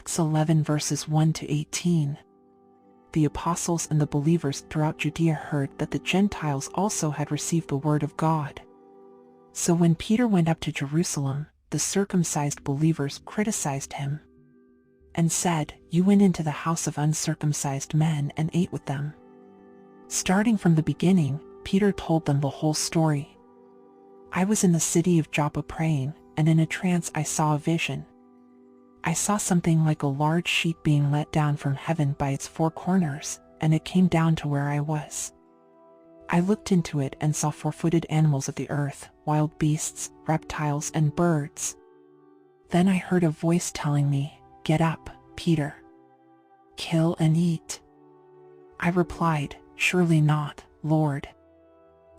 Acts 11 verses 1 to 18. The apostles and the believers throughout Judea heard that the Gentiles also had received the word of God. So when Peter went up to Jerusalem, the circumcised believers criticized him and said, "You went into the house of uncircumcised men and ate with them." Starting from the beginning, Peter told them the whole story. "I was in the city of Joppa praying, and in a trance I saw a vision. I saw something like a large sheet being let down from heaven by its four corners, and it came down to where I was. I looked into it and saw four-footed animals of the earth, wild beasts, reptiles, and birds. Then I heard a voice telling me, 'Get up, Peter. Kill and eat.' I replied, 'Surely not, Lord.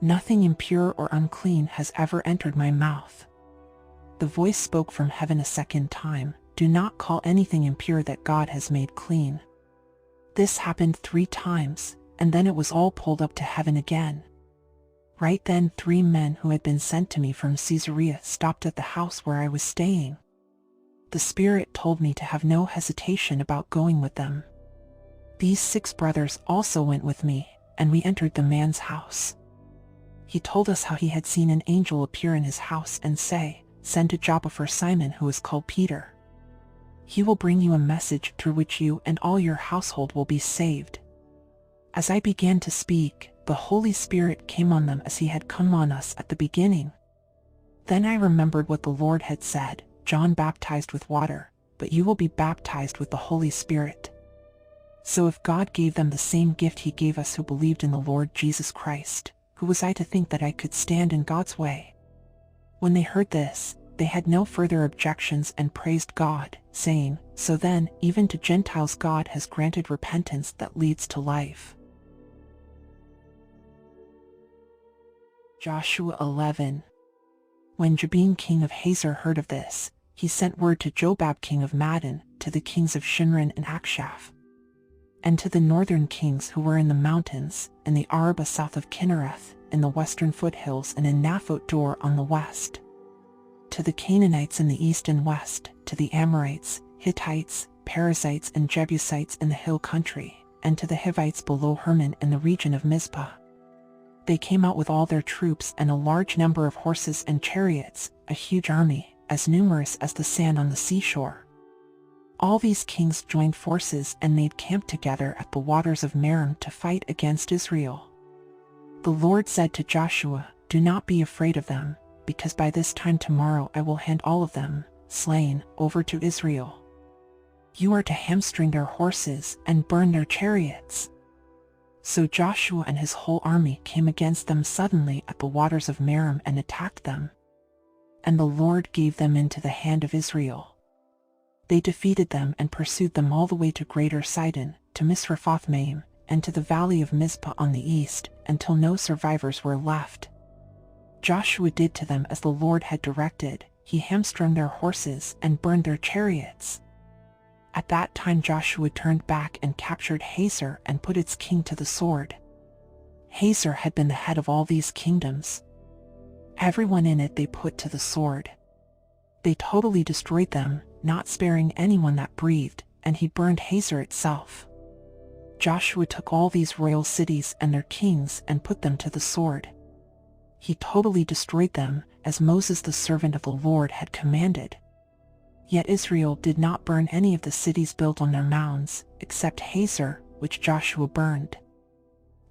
Nothing impure or unclean has ever entered my mouth.' The voice spoke from heaven a second time, 'Do not call anything impure that God has made clean.' This happened 3 times, and then it was all pulled up to heaven again. Right then 3 men who had been sent to me from Caesarea stopped at the house where I was staying. The Spirit told me to have no hesitation about going with them. These 6 brothers also went with me, and we entered the man's house. He told us how he had seen an angel appear in his house and say, 'Send to Joppa for Simon, who is called Peter. He will bring you a message through which you and all your household will be saved.' As I began to speak, the Holy Spirit came on them as he had come on us at the beginning. Then I remembered what the Lord had said, 'John baptized with water, but you will be baptized with the Holy Spirit.' So if God gave them the same gift he gave us who believed in the Lord Jesus Christ, who was I to think that I could stand in God's way?" When they heard this, they had no further objections and praised God, saying, "So then, even to Gentiles God has granted repentance that leads to life." Joshua 11. When Jabin king of Hazor heard of this, he sent word to Jobab king of Madon, to the kings of Shinron and Akshaph, and to the northern kings who were in the mountains, in the Arabah south of Kinnereth, in the western foothills, and in Naphot Dor on the west, to the Canaanites in the east and west, to the Amorites, Hittites, Perizzites, and Jebusites in the hill country, and to the Hivites below Hermon in the region of Mizpah. They came out with all their troops and a large number of horses and chariots, a huge army, as numerous as the sand on the seashore. All these kings joined forces and made camp together at the waters of Merom to fight against Israel. The Lord said to Joshua, "Do not be afraid of them, because by this time tomorrow I will hand all of them, slain, over to Israel. You are to hamstring their horses and burn their chariots." So Joshua and his whole army came against them suddenly at the waters of Merom and attacked them. And the Lord gave them into the hand of Israel. They defeated them and pursued them all the way to Greater Sidon, to Misrephoth-maim, and to the valley of Mizpah on the east, until no survivors were left. Joshua did to them as the Lord had directed. He hamstrung their horses and burned their chariots. At that time Joshua turned back and captured Hazor and put its king to the sword. Hazor had been the head of all these kingdoms. Everyone in it they put to the sword. They totally destroyed them, not sparing anyone that breathed, and he burned Hazor itself. Joshua took all these royal cities and their kings and put them to the sword. He totally destroyed them, as Moses the servant of the Lord had commanded. Yet Israel did not burn any of the cities built on their mounds, except Hazor, which Joshua burned.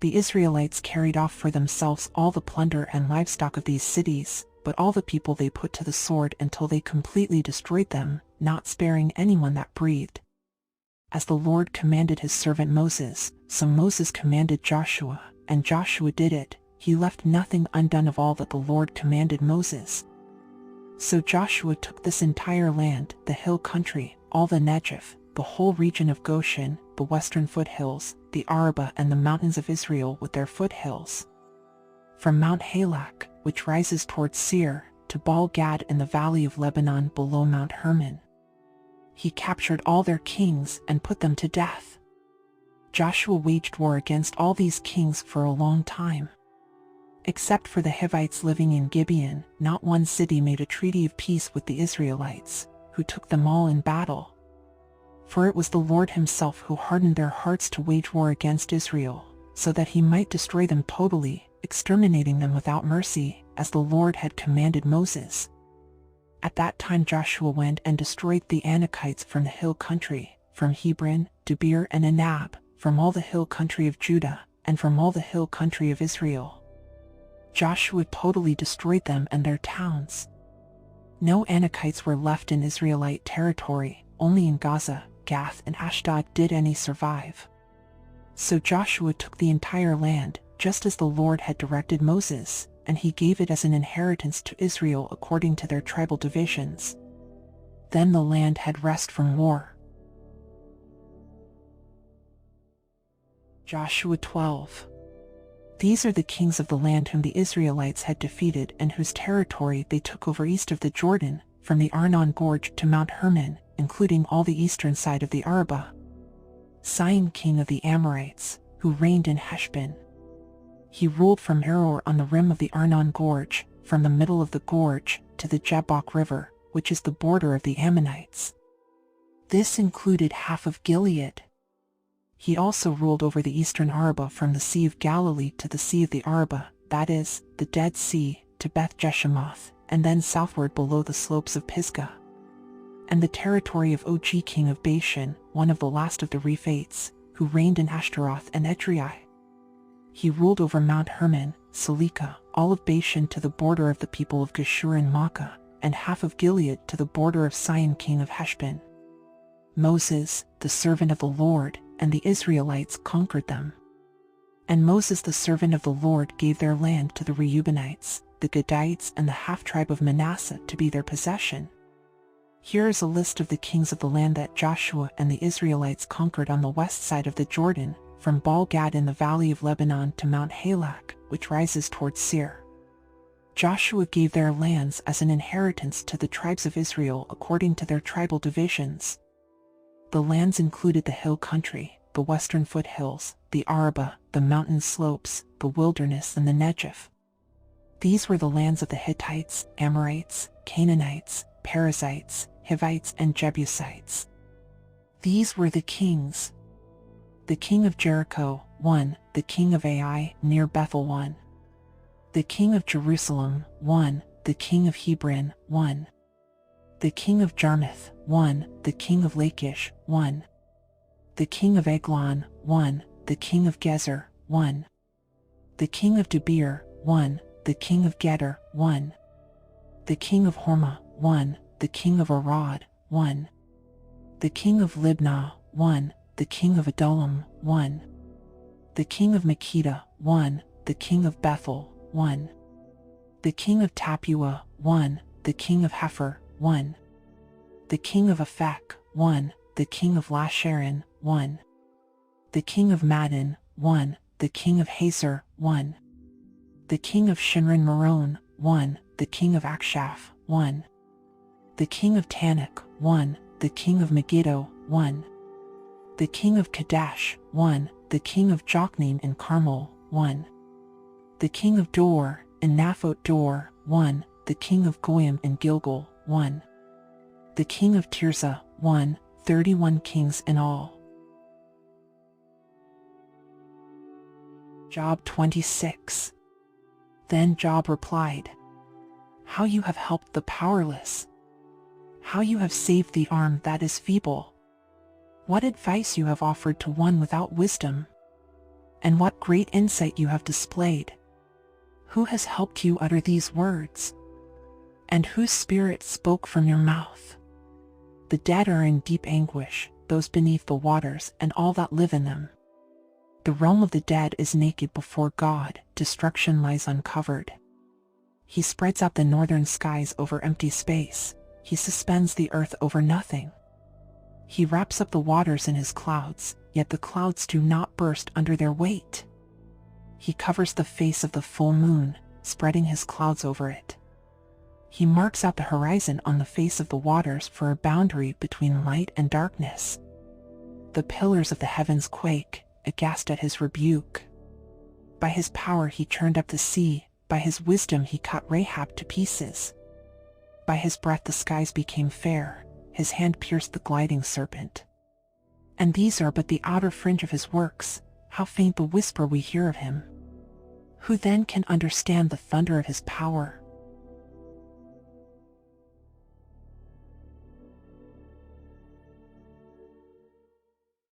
The Israelites carried off for themselves all the plunder and livestock of these cities, but all the people they put to the sword until they completely destroyed them, not sparing anyone that breathed. As the Lord commanded his servant Moses, so Moses commanded Joshua, and Joshua did it. He left nothing undone of all that the Lord commanded Moses. So Joshua took this entire land, the hill country, all the Negev, the whole region of Goshen, the western foothills, the Arabah, and the mountains of Israel with their foothills. From Mount Halak, which rises towards Seir, to Baal-Gad in the valley of Lebanon below Mount Hermon. He captured all their kings and put them to death. Joshua waged war against all these kings for a long time. Except for the Hivites living in Gibeon, not one city made a treaty of peace with the Israelites, who took them all in battle. For it was the Lord himself who hardened their hearts to wage war against Israel, so that he might destroy them totally, exterminating them without mercy, as the Lord had commanded Moses. At that time Joshua went and destroyed the Anakites from the hill country, from Hebron, Debir and Anab, from all the hill country of Judah, and from all the hill country of Israel. Joshua totally destroyed them and their towns. No Anakites were left in Israelite territory, only in Gaza, Gath and Ashdod did any survive. So Joshua took the entire land, just as the Lord had directed Moses, and he gave it as an inheritance to Israel according to their tribal divisions. Then the land had rest from war. Joshua 12. These are the kings of the land whom the Israelites had defeated and whose territory they took over east of the Jordan, from the Arnon Gorge to Mount Hermon, including all the eastern side of the Arabah. Sihon king of the Amorites, who reigned in Heshbon. He ruled from Aroer on the rim of the Arnon Gorge, from the middle of the gorge, to the Jabbok River, which is the border of the Ammonites. This included half of Gilead. He also ruled over the eastern Arabah from the Sea of Galilee to the Sea of the Arabah, that is, the Dead Sea, to Beth Jeshemoth, and then southward below the slopes of Pisgah. And the territory of Og king of Bashan, one of the last of the Rephates, who reigned in Ashtaroth and Edrei. He ruled over Mount Hermon, Salika, all of Bashan to the border of the people of Geshur and Makkah, and half of Gilead to the border of Sihon king of Heshbon. Moses, the servant of the Lord, and the Israelites conquered them. And Moses the servant of the Lord gave their land to the Reubenites, the Gadites and the half-tribe of Manasseh to be their possession. Here is a list of the kings of the land that Joshua and the Israelites conquered on the west side of the Jordan, from Baal-Gad in the valley of Lebanon to Mount Halak, which rises towards Seir. Joshua gave their lands as an inheritance to the tribes of Israel according to their tribal divisions. The lands included the hill country, the western foothills, the Arabah, the mountain slopes, the wilderness and the Negev. These were the lands of the Hittites, Amorites, Canaanites, Perizzites, Hivites and Jebusites. These were the kings. The king of Jericho, 1, the king of Ai, near Bethel, 1. The king of Jerusalem, 1, the king of Hebron, 1. The king of Jarmuth, 1, the king of Lachish, 1. The king of Eglon, 1, the king of Gezer, 1. The king of Debir, 1, the king of Geder, 1. The king of Hormah, 1, the king of Arad, 1. The king of Libnah, 1, the king of Adullam, 1. The king of Makkedah, 1, the king of Bethel, 1. The king of Tappuah, 1, the king of Hepher, 1. The king of Aphek, 1, the king of Lasharon, 1. The king of Madon, 1, the king of Hazor, 1. The king of Shinron Meron, 1, the king of Akshaph, 1. The king of Tanakh, 1, the king of Megiddo, 1. The king of Kadesh, 1, the king of Jokneam in Carmel, 1. The king of Dor, in Naphot Dor, 1, the king of Goyim in Gilgal, 1. The king of Tirzah, 1, 31 kings in all. Job 26. Then Job replied, "How you have helped the powerless! How you have saved the arm that is feeble! What advice you have offered to one without wisdom! And what great insight you have displayed! Who has helped you utter these words? And whose spirit spoke from your mouth? The dead are in deep anguish, those beneath the waters and all that live in them. The realm of the dead is naked before God, destruction lies uncovered. He spreads out the northern skies over empty space, he suspends the earth over nothing. He wraps up the waters in his clouds, yet the clouds do not burst under their weight. He covers the face of the full moon, spreading his clouds over it. He marks out the horizon on the face of the waters for a boundary between light and darkness. The pillars of the heavens quake, aghast at his rebuke. By his power he churned up the sea, by his wisdom he cut Rahab to pieces. By his breath the skies became fair, his hand pierced the gliding serpent. And these are but the outer fringe of his works, how faint the whisper we hear of him. Who then can understand the thunder of his power?